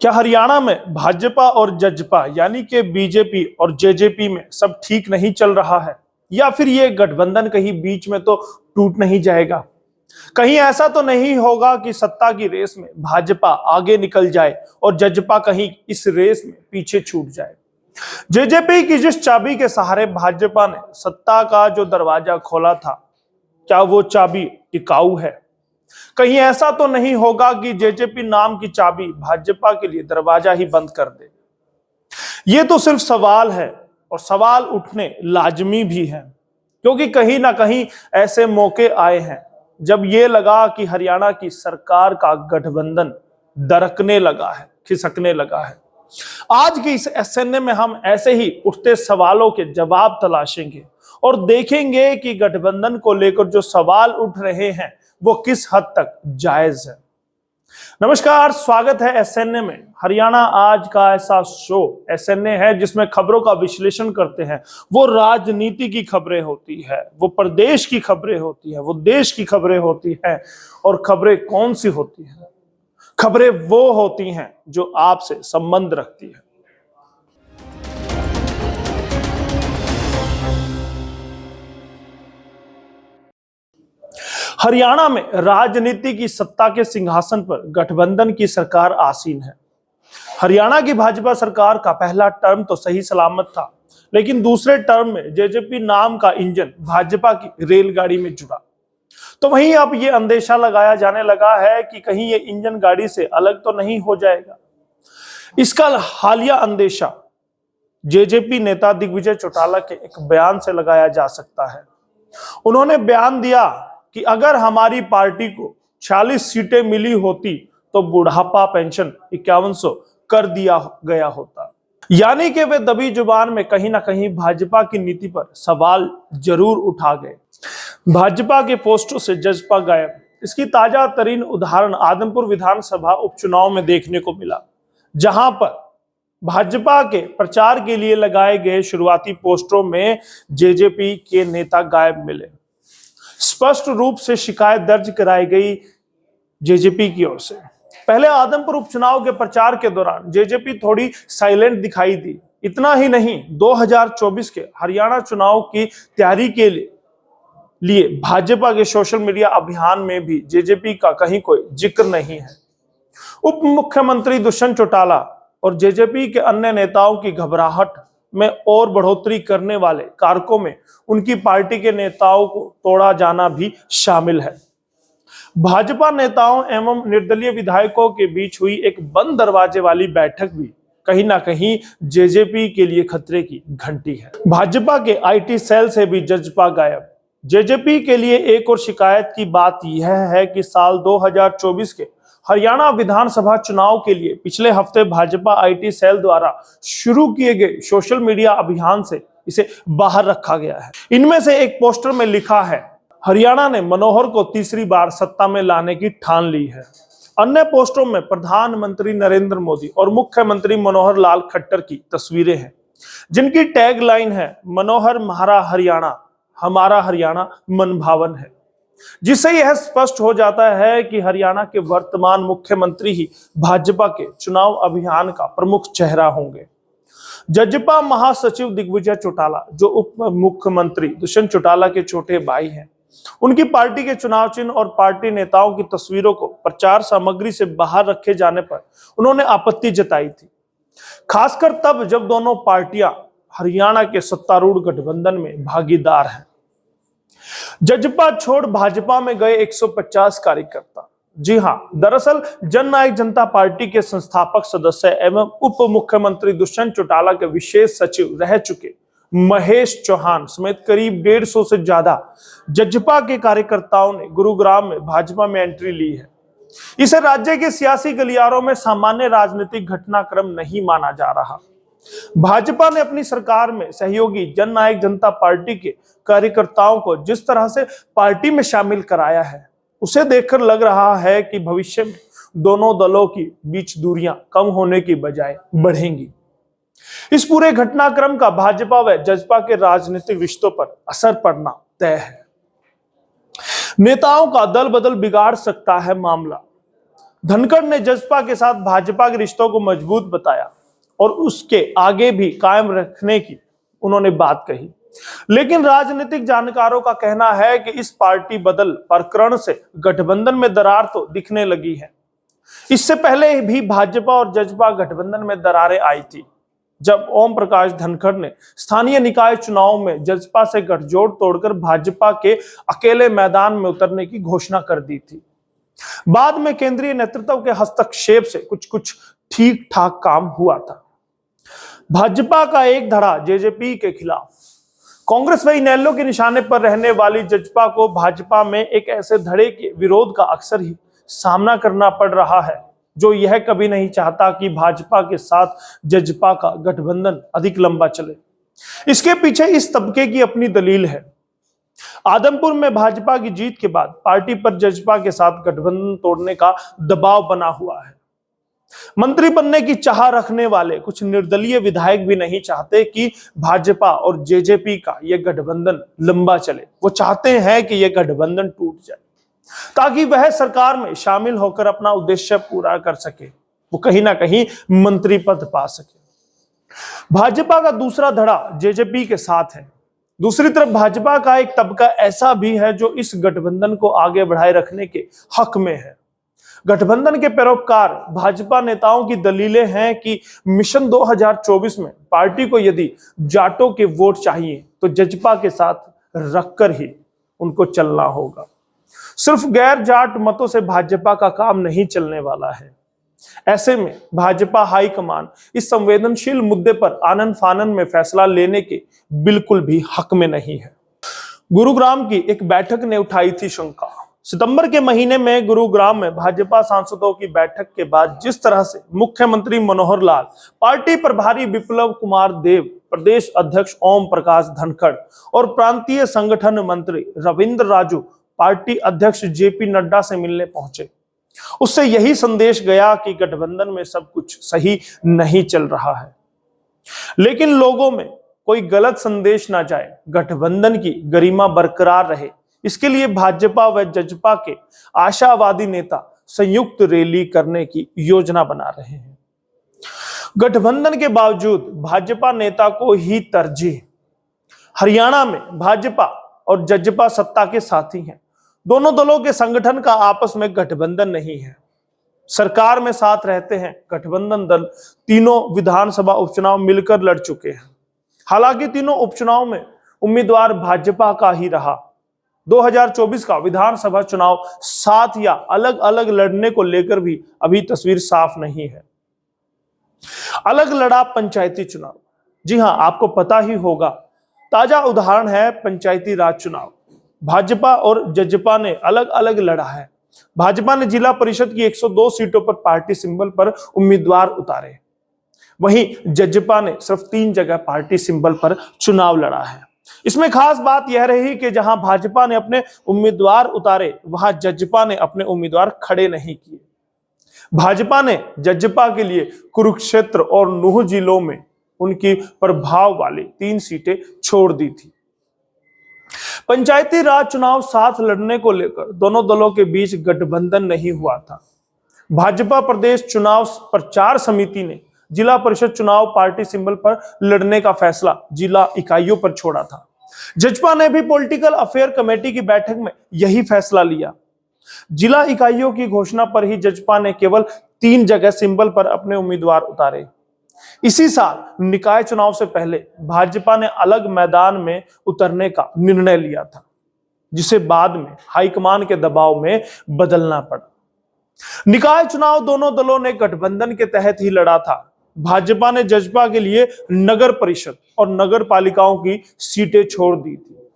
क्या हरियाणा में भाजपा और जजपा यानी कि बीजेपी और जेजेपी में सब ठीक नहीं चल रहा है, या फिर ये गठबंधन कहीं बीच में तो टूट नहीं जाएगा? कहीं ऐसा तो नहीं होगा कि सत्ता की रेस में भाजपा आगे निकल जाए और जजपा कहीं इस रेस में पीछे छूट जाए? जेजेपी की जिस चाबी के सहारे भाजपा ने सत्ता का जो दरवाजा खोला था, क्या वो चाबी टिकाऊ है? कहीं ऐसा तो नहीं होगा कि जेजेपी नाम की चाबी भाजपा के लिए दरवाजा ही बंद कर दे? ये तो सिर्फ सवाल है, और सवाल उठने लाजमी भी है, क्योंकि कहीं ना कहीं ऐसे मौके आए हैं जब ये लगा कि हरियाणा की सरकार का गठबंधन दरकने लगा है, खिसकने लगा है। आज की इस एसएनए में हम ऐसे ही उठते सवालों के जवाब तलाशेंगे और देखेंगे कि गठबंधन को लेकर जो सवाल उठ रहे हैं वो किस हद तक जायज है। नमस्कार, स्वागत है एसएनए में। हरियाणा आज का ऐसा शो एसएनए है जिसमें खबरों का विश्लेषण करते हैं। वो राजनीति की खबरें होती है, वो प्रदेश की खबरें होती है, वो देश की खबरें होती है। और खबरें कौन सी होती हैं? खबरें वो होती हैं जो आपसे संबंध रखती है। हरियाणा में राजनीति की सत्ता के सिंहासन पर गठबंधन की सरकार आसीन है। हरियाणा की भाजपा सरकार का पहला टर्म तो सही सलामत था, लेकिन दूसरे टर्म में जेजेपी नाम का इंजन भाजपा की रेलगाड़ी में जुड़ा। तो वहीं अब ये अंदेशा लगाया जाने लगा है कि कहीं ये इंजन गाड़ी से अलग तो नहीं हो जाएगा। इसका हालिया अंदेशा जेजेपी नेता दिग्विजय चौटाला के एक बयान से लगाया जा सकता है। उन्होंने बयान दिया कि अगर हमारी पार्टी को 46 सीटें मिली होती तो बुढ़ापा पेंशन 5100 कर दिया गया होता। यानी कि वे दबी जुबान में कहीं ना कहीं भाजपा की नीति पर सवाल जरूर उठा गए। भाजपा के पोस्टों से जजपा गायब। इसकी ताजा तरीन उदाहरण आदमपुर विधानसभा उपचुनाव में देखने को मिला, जहां पर भाजपा के प्रचार के लिए लगाए गए शुरुआती पोस्टरों में जेजेपी के नेता गायब मिले। स्पष्ट रूप से शिकायत दर्ज कराई गई जेजेपी की ओर से। पहले आदमपुर उपचुनाव के प्रचार के दौरान जेजेपी थोड़ी साइलेंट दिखाई दी। इतना ही नहीं, 2024 के हरियाणा चुनाव की तैयारी के लिए भाजपा के सोशल मीडिया अभियान में भी जेजेपी का कहीं कोई जिक्र नहीं है। उप मुख्यमंत्री दुष्यंत चौटाला और जेजेपी के अन्य नेताओं की घबराहट में और बढ़ोतरी करने वाले कारकों में उनकी पार्टी के नेताओं को तोड़ा जाना भी शामिल है। भाजपा नेताओं एवं निर्दलीय विधायकों के बीच हुई एक बंद दरवाजे वाली बैठक भी कहीं ना कहीं जेजेपी के लिए खतरे की घंटी है। भाजपा के आईटी सेल से भी जजपा गायब। जेजेपी के लिए एक और शिकायत की बात यह है कि साल 2024 के हरियाणा विधानसभा चुनाव के लिए पिछले हफ्ते भाजपा आईटी सेल द्वारा शुरू किए गए सोशल मीडिया अभियान से इसे बाहर रखा गया है। इनमें से एक पोस्टर में लिखा है, हरियाणा ने मनोहर को तीसरी बार सत्ता में लाने की ठान ली है। अन्य पोस्टरों में प्रधानमंत्री नरेंद्र मोदी और मुख्यमंत्री मनोहर लाल खट्टर की तस्वीरें हैं, जिनकी टैगलाइन है, मनोहर म्हारा हरियाणा, हमारा हरियाणा मन भावन है। जिससे यह स्पष्ट हो जाता है कि हरियाणा के वर्तमान मुख्यमंत्री ही भाजपा के चुनाव अभियान का प्रमुख चेहरा होंगे। जजपा महासचिव दिग्विजय चौटाला, जो उप मुख्यमंत्री दुष्यंत चौटाला के छोटे भाई हैं, उनकी पार्टी के चुनाव चिन्ह और पार्टी नेताओं की तस्वीरों को प्रचार सामग्री से बाहर रखे जाने पर उन्होंने आपत्ति जताई थी, खासकर तब जब दोनों पार्टियां हरियाणा के सत्तारूढ़ गठबंधन में भागीदार हैं। जजपा छोड़ भाजपा में गए 150 कार्यकर्ता। जी हां, दरअसल जननायक जनता पार्टी के संस्थापक सदस्य एवं उप मुख्यमंत्री दुष्यंत चौटाला के विशेष सचिव रह चुके महेश चौहान समेत करीब 150 से ज्यादा जजपा के कार्यकर्ताओं ने गुरुग्राम में भाजपा में एंट्री ली है। इसे राज्य के सियासी गलियारों में सामान्य राजनीतिक घटनाक्रम नहीं माना जा रहा। भाजपा ने अपनी सरकार में सहयोगी जननायक जनता पार्टी के कार्यकर्ताओं को जिस तरह से पार्टी में शामिल कराया है, उसे देखकर लग रहा है कि भविष्य में दोनों दलों की बीच दूरियां कम होने की बजाय बढ़ेंगी। इस पूरे घटनाक्रम का भाजपा व जजपा के राजनीतिक रिश्तों पर असर पड़ना तय है। नेताओं का दल बदल बिगाड़ सकता है मामला। धनखड़ ने जसपा के साथ भाजपा के रिश्तों को मजबूत बताया और उसके आगे भी कायम रखने की उन्होंने बात कही। लेकिन राजनीतिक जानकारों का कहना है कि इस पार्टी बदल प्रकरण से गठबंधन में दरार तो दिखने लगी है। इससे पहले भी भाजपा और जसपा गठबंधन में दरारें आई थी, जब ओम प्रकाश धनखड़ ने स्थानीय निकाय चुनाव में जसपा से गठजोड़ तोड़कर भाजपा के अकेले मैदान में उतरने की घोषणा कर दी थी। बाद में केंद्रीय नेतृत्व के हस्तक्षेप से कुछ ठीक ठाक काम हुआ था। भाजपा का एक धड़ा जेजेपी के खिलाफ, कांग्रेस व इनेलो के निशाने पर रहने वाली जसपा को भाजपा में एक ऐसे धड़े के विरोध का अक्सर ही सामना करना पड़ रहा है जो यह कभी नहीं चाहता कि भाजपा के साथ जसपा का गठबंधन अधिक लंबा चले। इसके पीछे इस तबके की अपनी दलील है। आदमपुर में भाजपा की जीत के बाद पार्टी पर जसपा के साथ गठबंधन तोड़ने का दबाव बना हुआ है। मंत्री बनने की चाह रखने वाले कुछ निर्दलीय विधायक भी नहीं चाहते कि भाजपा और जेजेपी का यह गठबंधन लंबा चले। वो चाहते हैं कि यह गठबंधन टूट जाए ताकि वह सरकार में शामिल होकर अपना उद्देश्य पूरा कर सके, वो कहीं ना कहीं मंत्री पद पा सके। भाजपा का दूसरा धड़ा जेजेपी के साथ है। दूसरी तरफ भाजपा का एक तबका ऐसा भी है जो इस गठबंधन को आगे बढ़ाए रखने के हक में है। गठबंधन के पैरोकार भाजपा नेताओं की दलीलें हैं कि मिशन 2024 में पार्टी को यदि जाटों के वोट चाहिए तो जसपा के साथ रखकर ही उनको चलना होगा। सिर्फ गैर जाट मतों से भाजपा का काम नहीं चलने वाला है। ऐसे में भाजपा हाईकमान इस संवेदनशील मुद्दे पर आनन फानन में फैसला लेने के बिल्कुल भी हक में नहीं है। गुरुग्राम की एक बैठक ने उठाई थी शंका। सितंबर के महीने में गुरुग्राम में भाजपा सांसदों की बैठक के बाद जिस तरह से मुख्यमंत्री मनोहर लाल, पार्टी प्रभारी विप्लव कुमार देव, प्रदेश अध्यक्ष ओम प्रकाश धनखड़ और प्रांतीय संगठन मंत्री रविंद्र राजू पार्टी अध्यक्ष जेपी नड्डा से मिलने पहुंचे, उससे यही संदेश गया कि गठबंधन में सब कुछ सही नहीं चल रहा है। लेकिन लोगों में कोई गलत संदेश ना जाए, गठबंधन की गरिमा बरकरार रहे, इसके लिए भाजपा व जसपा के आशावादी नेता संयुक्त रैली करने की योजना बना रहे हैं। गठबंधन के बावजूद भाजपा नेता को ही तरजीह। हरियाणा में भाजपा और जसपा सत्ता के साथी हैं। दोनों दलों के संगठन का आपस में गठबंधन नहीं है। सरकार में साथ रहते हैं। गठबंधन दल तीनों विधानसभा उपचुनाव मिलकर लड़ चुके हैं। हालांकि तीनों उपचुनाव में उम्मीदवार भाजपा का ही रहा। 2024 का विधानसभा चुनाव साथ या अलग अलग लड़ने को लेकर भी अभी तस्वीर साफ नहीं है। अलग लड़ा पंचायती चुनाव। जी हां, आपको पता ही होगा, ताजा उदाहरण है पंचायती राज चुनाव। भाजपा और जसपा ने अलग अलग लड़ा है। भाजपा ने जिला परिषद की 102 सीटों पर पार्टी सिंबल पर उम्मीदवार उतारे, वहीं जसपा ने सिर्फ 3 जगह पार्टी सिंबल पर चुनाव लड़ा है। इसमें खास बात यह रही कि जहां भाजपा ने अपने उम्मीदवार उतारे, वहां जसपा ने अपने उम्मीदवार खड़े नहीं किए। भाजपा ने जसपा के लिए कुरुक्षेत्र और नूह जिलों में उनकी प्रभाव वाली 3 सीटें छोड़ दी थी। पंचायती राज चुनाव साथ लड़ने को लेकर दोनों दलों के बीच गठबंधन नहीं हुआ था। भाजपा प्रदेश चुनाव प्रचार समिति ने जिला परिषद चुनाव पार्टी सिंबल पर लड़ने का फैसला जिला इकाइयों पर छोड़ा था। जसपा ने भी पॉलिटिकल अफेयर कमेटी की बैठक में यही फैसला लिया। जिला इकाइयों की घोषणा पर ही जसपा ने केवल 3 जगह सिंबल पर अपने उम्मीदवार उतारे। इसी साल निकाय चुनाव से पहले भाजपा ने अलग मैदान में उतरने का निर्णय लिया था, जिसे बाद में हाईकमान के दबाव में बदलना पड़ा। निकाय चुनाव दोनों दलों ने गठबंधन के तहत ही लड़ा था। भाजपा ने जसपा के लिए नगर परिषद और नगर पालिकाओं की सीटें छोड़ दी थी।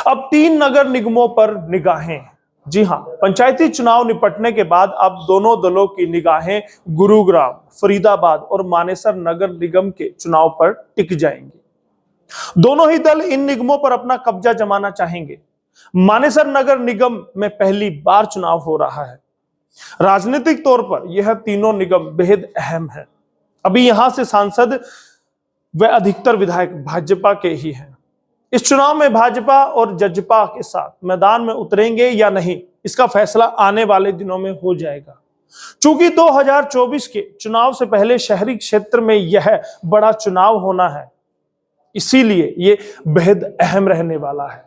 अब 3 नगर निगमों पर निगाहें। जी हां, पंचायती चुनाव निपटने के बाद अब दोनों दलों की निगाहें गुरुग्राम, फरीदाबाद और मानेसर नगर निगम के चुनाव पर टिक जाएंगी। दोनों ही दल इन निगमों पर अपना कब्जा जमाना चाहेंगे। मानेसर नगर निगम में पहली बार चुनाव हो रहा है। राजनीतिक तौर पर यह तीनों निगम बेहद अहम है। अभी यहां से सांसद व अधिकतर विधायक भाजपा के ही हैं। इस चुनाव में भाजपा और जसपा के साथ मैदान में उतरेंगे या नहीं, इसका फैसला आने वाले दिनों में हो जाएगा। चूंकि 2024 के चुनाव से पहले शहरी क्षेत्र में यह बड़ा चुनाव होना है, इसीलिए ये बेहद अहम रहने वाला है।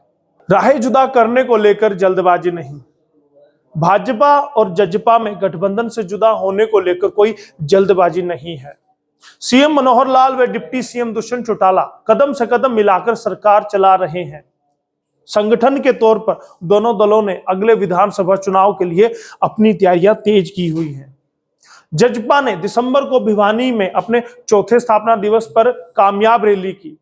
राहें जुदा करने को लेकर जल्दबाजी नहीं। भाजपा और जजपा में गठबंधन से जुदा होने को लेकर कोई जल्दबाजी नहीं है। सीएम मनोहर लाल व डिप्टी सीएम दुष्यंत चौटाला कदम से कदम मिलाकर सरकार चला रहे हैं। संगठन के तौर पर दोनों दलों ने अगले विधानसभा चुनाव के लिए अपनी तैयारियां तेज की हुई हैं। जजपा ने दिसंबर को भिवानी में अपने चौथे स्थापना दिवस पर कामयाब रैली की।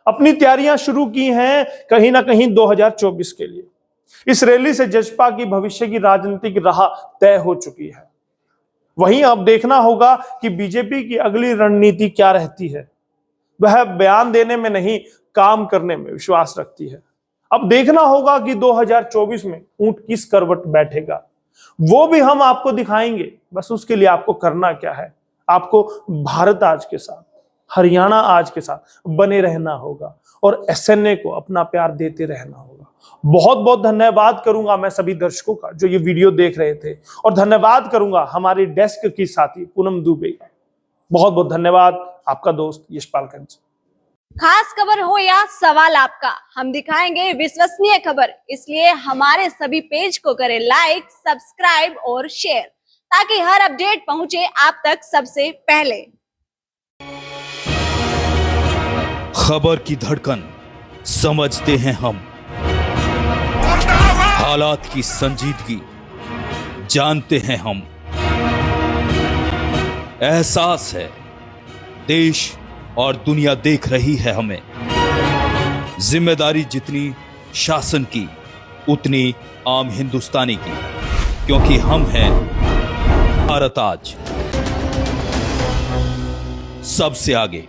अपनी तैयारियां शुरू की हैं कहीं ना कहीं 2024 के लिए। इस रैली से जजपा की भविष्य की राजनीतिक राह तय हो चुकी है। वहीं अब देखना होगा कि बीजेपी की अगली रणनीति क्या रहती है। वह बयान देने में नहीं, काम करने में विश्वास रखती है। अब देखना होगा कि 2024 में ऊंट किस करवट बैठेगा, वो भी हम आपको दिखाएंगे। बस उसके लिए आपको करना क्या है, आपको भारत आज के साथ, हरियाणा आज के साथ बने रहना होगा और एसएनए को अपना प्यार देते रहना होगा। बहुत बहुत धन्यवाद करूंगा मैं सभी दर्शकों का जो ये वीडियो देख रहे थे, और धन्यवाद करूंगा हमारी डेस्क की साथी पूनम दुबे का। बहुत बहुत धन्यवाद। आपका दोस्त यशपाल कंच। खास खबर हो या सवाल आपका, हम दिखाएंगे विश्वसनीय खबर। इसलिए हमारे सभी पेज को करें लाइक, सब्सक्राइब और शेयर, ताकि हर अपडेट पहुंचे आप तक सबसे पहले। खबर की धड़कन समझते हैं हम, हालात की संजीदगी जानते हैं हम। एहसास है देश और दुनिया देख रही है हमें। जिम्मेदारी जितनी शासन की, उतनी आम हिंदुस्तानी की, क्योंकि हम हैं भारत आज सबसे आगे।